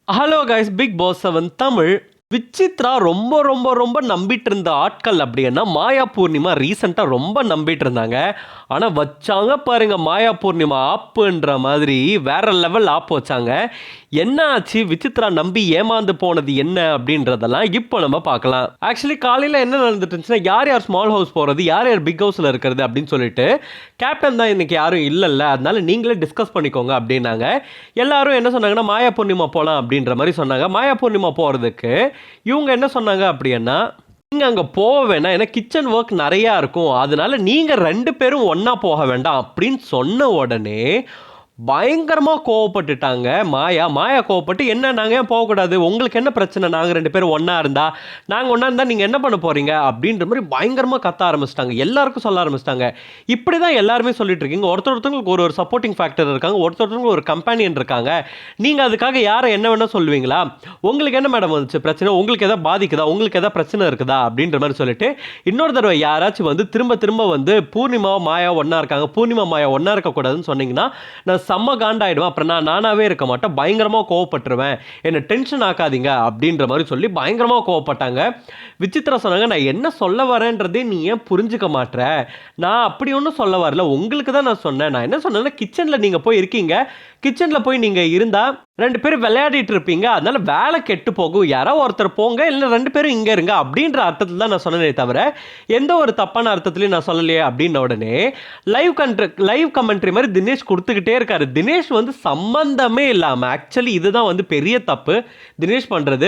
Hello guys, big boss 7 Tamil. Vichitra ரொம்ப ரொம்ப ரொம்ப நம்பிட்டு இருந்த ஆட்கள் அப்படின்னா மாயா பூர்ணிமா ரீசெண்டாக ரொம்ப நம்பிட்டு இருந்தாங்க. ஆனால் வச்சாங்க பாருங்க, மாயா பூர்ணிமா ஆப்புன்ற மாதிரி வேற லெவல் ஆப் வச்சாங்க. என்ன ஆச்சு, விசித்ரா நம்பி ஏமாந்து போனது என்ன அப்படின்றதெல்லாம் இப்போ நம்ம பார்க்கலாம். ஆக்சுவலி காலையில் என்ன நடந்துட்டு இருந்துச்சுன்னா, யார் யார் ஸ்மால் ஹவுஸ் போகிறது, யார் யார் பிக் ஹவுஸில் இருக்கிறது அப்படின்னு சொல்லிட்டு கேப்டன் தான் இன்னைக்கு யாரும் இல்லைல்ல, அதனால நீங்களே டிஸ்கஸ் பண்ணிக்கோங்க அப்படின்னாங்க. எல்லாரும் என்ன சொன்னாங்கன்னா மாயா பூர்ணிமா போகலாம் அப்படின்ற மாதிரி சொன்னாங்க. மாயா பூர்ணிமா போகிறதுக்கு இவங்க என்ன சொன்னாங்க அப்படின்னா, நீங்கள் அங்கே போக வேணாம், ஏன்னா கிச்சன் ஒர்க் நிறையா இருக்கும், அதனால நீங்கள் 2 பேரும் ஒன்றா போக வேண்டாம் அப்படின்னு சொன்ன உடனே பயங்கரமாக கோவப்பட்டுட்டாங்க மாயா கோவப்பட்டு, என்ன நாங்கள் ஏன் போகக்கூடாது, உங்களுக்கு என்ன பிரச்சனை, நாங்கள் 2 பேரும் ஒன்றா இருந்தால், நாங்கள் ஒன்றா இருந்தால் நீங்கள் என்ன பண்ண போகிறீங்க அப்படின்ற மாதிரி பயங்கரமாக கத்த ஆரம்பிச்சிட்டாங்க. எல்லாருக்கும் சொல்ல ஆரம்பிச்சிட்டாங்க. இப்படி தான் எல்லாருமே சொல்லிட்டு இருக்கீங்க. ஒருத்தருக்கு ஒரு சப்போர்ட்டிங் ஃபேக்டர் இருக்காங்க, ஒருத்தருக்கு ஒரு கம்பேனியன் இருக்காங்க. நீங்கள் அதுக்காக யாரை என்ன வேணால் சொல்லுவீங்களா? உங்களுக்கு என்ன மேடம் வந்துச்சு பிரச்சனை, உங்களுக்கு எதாவது பாதிக்குதா, உங்களுக்கு எதாவது பிரச்சனை இருக்குதா அப்படின்ற மாதிரி சொல்லிட்டு இன்னொரு தடவை யாராச்சும் வந்து திரும்ப திரும்ப வந்து பூர்ணிமா மாயா ஒன்றா இருக்காங்க, பூர்ணிமா மாயா ஒன்றா இருக்கக்கூடாதுன்னு சொன்னீங்கன்னா நான் செம்ம காண்டாயிடுவேன். அப்புறம் நானாவே இருக்க மாட்டேன், பயங்கரமாக கோவப்பட்டுருவேன், என்னை டென்ஷன் ஆக்காதீங்க அப்படின்ற மாதிரி சொல்லி பயங்கரமாக கோவப்பட்டாங்க. விசித்ரா சொன்னாங்க, நான் என்ன சொல்ல வரேன்றதே நீ ஏன் புரிஞ்சுக்க மாட்டேற, நான் அப்படி ஒன்றும் சொல்ல வரல, உங்களுக்கு தான் நான் சொன்னேன். நான் என்ன சொன்னேன்னா, கிச்சனில் நீங்கள் போய் இருக்கீங்க, கிச்சனில் போய் நீங்கள் இருந்தால் 2 பேரும் விளையாடிட்டு இருப்பீங்க, அதனால வேலை கெட்டு போகும், யாரோ ஒருத்தர் போங்க, இல்லை 2 பேரும் இங்கே இருங்க அப்படின்ற அர்த்தத்தில் தான் நான் சொன்னேனே தவிர எந்த ஒரு தப்பான அர்த்தத்துலையும் நான் சொல்லலையே அப்படின்ன உடனே லைவ் கமெண்ட்ரி மாதிரி தினேஷ் கொடுத்துக்கிட்டே இருக்காரு. தினேஷ் வந்து சம்பந்தமே இல்லாமல், ஆக்சுவலி இதுதான் வந்து பெரிய தப்பு தினேஷ் பண்ணுறது.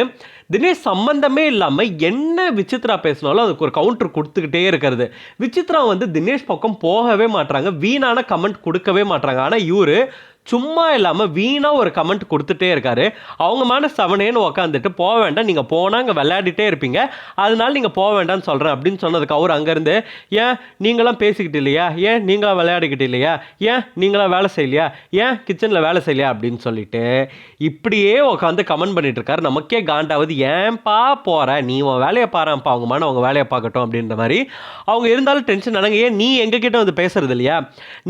தினேஷ் சம்பந்தமே இல்லாமல் என்ன விசித்ரா பேசினாலும் அதுக்கு ஒரு கவுண்டர் கொடுத்துக்கிட்டே இருக்கிறது. விசித்ரா வந்து தினேஷ் பக்கம் போகவே மாட்டாங்க, வீணான கமெண்ட் கொடுக்கவே மாட்டாங்க. ஆனால் இவரு சும்மா இல்லாமல் வீணாக ஒரு கமெண்ட் கொடுத்துட்டே இருக்காரு. அவங்க மேலே 7 உட்காந்துட்டு போக வேண்டாம், நீங்கள் போனால் அங்கே விளையாடிட்டே இருப்பீங்க, அதனால நீங்கள் போக வேண்டாம்னு சொல்கிறேன் அப்படின்னு சொன்னதுக்கு அவர் அங்கேருந்து, ஏன் நீங்களாம் பேசிக்கிட்டு இல்லையா, ஏன் நீங்களாம் விளையாடிக்கிட்டு இல்லையா, ஏன் நீங்களாம் வேலை செய்யலையா, ஏன் கிச்சனில் வேலை செய்யலையா அப்படின்னு சொல்லிட்டு இப்படியே உட்காந்து கமெண்ட் பண்ணிட்டு இருக்காரு. நமக்கே காண்டாவது, ஏன்பா போகிற, நீ உன் வேலையை பாருப்பா, அவங்க மேலே அவங்க வேலையை பார்க்கட்டும் அப்படின்ற மாதிரி அவங்க இருந்தாலும் டென்ஷன் ஆனாங்க. ஏன் நீ எங்ககிட்ட வந்து பேசுறது இல்லையா,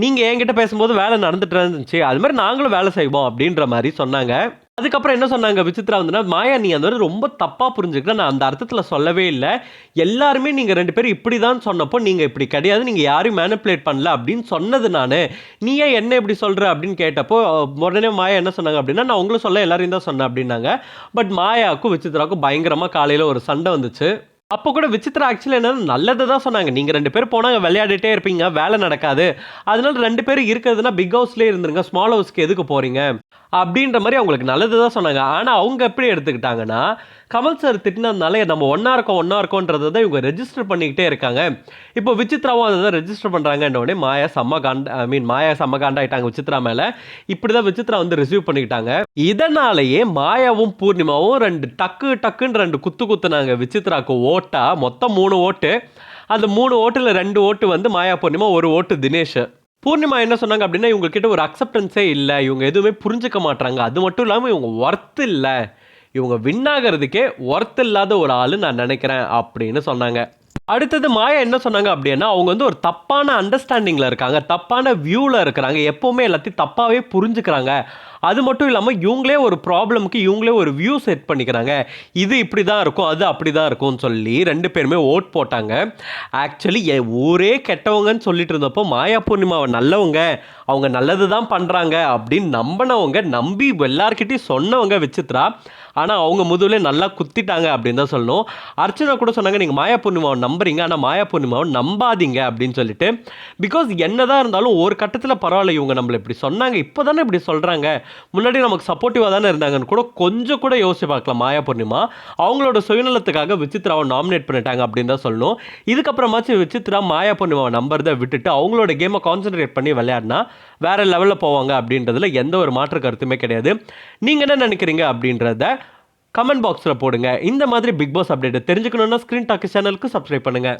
நீங்கள் என்கிட்ட பேசும்போது வேலை நடந்துட்டு இருந்துச்சு, அது மாதிரி நாங்களும் வேலை செய்வோம் அப்படின்ற மாதிரி சொன்னாங்க. அதுக்கப்புறம் என்ன சொன்னாங்க விசித்ரா வந்துன்னா, மாயா நீ அந்த ரொம்ப தப்பாக புரிஞ்சுக்கிட்ட, நான் அந்த அர்த்தத்தில் சொல்லவே இல்லை, எல்லாருமே நீங்கள் 2 பேரும் இப்படி தான் சொன்னப்போ நீங்கள் இப்படி கிடையாது, நீங்கள் யாரையும் மேனிப்புலேட் பண்ணல அப்படின்னு சொன்னது நான், நீ ஏன் என்ன இப்படி சொல்கிற அப்படின்னு கேட்டப்போ உடனே மாயா என்ன சொன்னாங்க அப்படின்னா, நான் உங்களும் சொல்ல எல்லாரையும் தான் சொன்னேன் அப்படின்னாங்க. பட் மாயாவுக்கும் விசித்ராவுக்கும் பயங்கரமாக காலையில் ஒரு சண்டை வந்துச்சு. அப்போ கூட விசித்ரா ஆக்சுவலி என்னன்னா நல்லது தான் சொன்னாங்க, நீங்கள் 2 பேர் போனாங்க விளையாடிட்டே இருப்பீங்க, வேலை நடக்காது, அதனால 2 பேரும் இருக்கிறதுனா பிக் ஹவுஸ்லேயே இருந்துருங்க, ஸ்மால் ஹவுஸ்க்கு எதுக்கு போகிறீங்க அப்படின்ற மாதிரி அவங்களுக்கு நல்லது தான் சொன்னாங்க. ஆனால் அவங்க எப்படி எடுத்துக்கிட்டாங்கன்னா, கமல் சார் திட்டினதுனால நம்ம ஒன்றா இருக்கோன்றதை தான் இவங்க ரெஜிஸ்டர் பண்ணிக்கிட்டே இருக்காங்க. இப்போ விசித்ராவும் அதை தான் ரெஜிஸ்டர் பண்ணுறாங்கன்ற உடனே மாயா செம்ம காண்டாயிட்டாங்க விசித்ரா மேலே. இப்படி தான் விசித்ரா வந்து ரிசீவ் பண்ணிக்கிட்டாங்க. இதனாலேயே மாயாவும் பூர்ணிமாவும் 2 டக்குன்னு 2 குத்துனாங்க விசித்ராவுக்கு ஓட்டா. மொத்தம் 3 ஓட்டு. அந்த 3 ஓட்டில் 2 ஓட்டு வந்து மாயா பூர்ணிமா, 1 ஓட்டு தினேஷ். பூர்ணிமா என்ன சொன்னாங்க அப்படின்னா, இவங்க கிட்ட ஒரு அக்செப்டன்ஸே இல்லை, இவங்க எதுவுமே புரிஞ்சுக்க மாட்டாங்க, அது மட்டும் இல்லாமல் இவங்க ஒர்த் இல்லை, இவங்க வின் ஆகிறதுக்கே ஒர்த் இல்லாத ஒரு ஆளு நான் நினைக்கிறேன் அப்படின்னு சொன்னாங்க. அடுத்தது மாயா என்ன சொன்னாங்க அப்படின்னா, அவங்க வந்து ஒரு தப்பான அண்டர்ஸ்டாண்டிங்கில் இருக்காங்க, தப்பான வியூவில் இருக்கிறாங்க, எப்போவுமே எல்லாத்தையும் தப்பாகவே புரிஞ்சுக்கிறாங்க, அது மட்டும் இல்லாமல் இவங்களே ஒரு ப்ராப்ளமுக்கு இவங்களே ஒரு வியூ செட் பண்ணிக்கிறாங்க, இது இப்படி தான் இருக்கும், அது அப்படி தான் இருக்கும்னு சொல்லி 2 பேருமே ஓட் போட்டாங்க. ஆக்சுவலி ஊரே கெட்டவங்கன்னு சொல்லிட்டு இருந்தப்போ மாயா பூர்ணிமாவை நல்லவங்க, அவங்க நல்லது தான் பண்ணுறாங்க அப்படின்னு நம்பினவங்க, நம்பி எல்லார்கிட்டையும் சொன்னவங்க விசித்ரா. ஆனால் அவங்க முதுகுலே நல்லா குத்திட்டாங்க அப்படின்னு தான் சொல்லணும். அர்ச்சனா கூட சொன்னாங்க, நீங்கள் மாயா பூர்ணிமாவை நம்புறீங்க, ஆனால் மாயா பூர்ணிமாவை நம்பாதீங்க அப்படின்னு சொல்லிட்டு. பிகாஸ் என்னதான் இருந்தாலும் ஒரு கட்டத்தில் பரவாயில்ல, இவங்க நம்மளை இப்படி சொன்னாங்க, இப்போ தானே இப்படி சொல்கிறாங்க, முன்னாடி நமக்கு சப்போர்ட்டிவாக தானே இருந்தாங்கன்னு கூட கொஞ்சம் கூட யோசிச்சு பார்க்கலாம். மாயா பூர்ணிமா அவங்களோட சுயநலத்துக்காக விசித்ராவை நாமினேட் பண்ணிட்டாங்க அப்படின்னு தான் சொல்லணும். இதுக்கப்புறமாச்சு விசித்ரா மாயா பூர்ணிமாவை நம்புறதை விட்டுட்டு அவங்களோட கேமை கான்சென்ட்ரேட் பண்ணி விளையாடினா வேற லெவலில் போவாங்க அப்படின்றதுல எந்த ஒரு மாற்று கருத்துமே கிடையாது. நீங்கள் என்ன நினைக்கிறீங்க அப்படின்றத கமெண்ட் பாக்ஸில் போடுங்க. இந்த மாதிரி பிக் பாஸ் அப்டேட் தெரிஞ்சுக்கணுன்னா ஸ்க்ரீன் டாக்கி சேனலுக்கு சப்ஸ்கிரைப் பண்ணுங்கள்.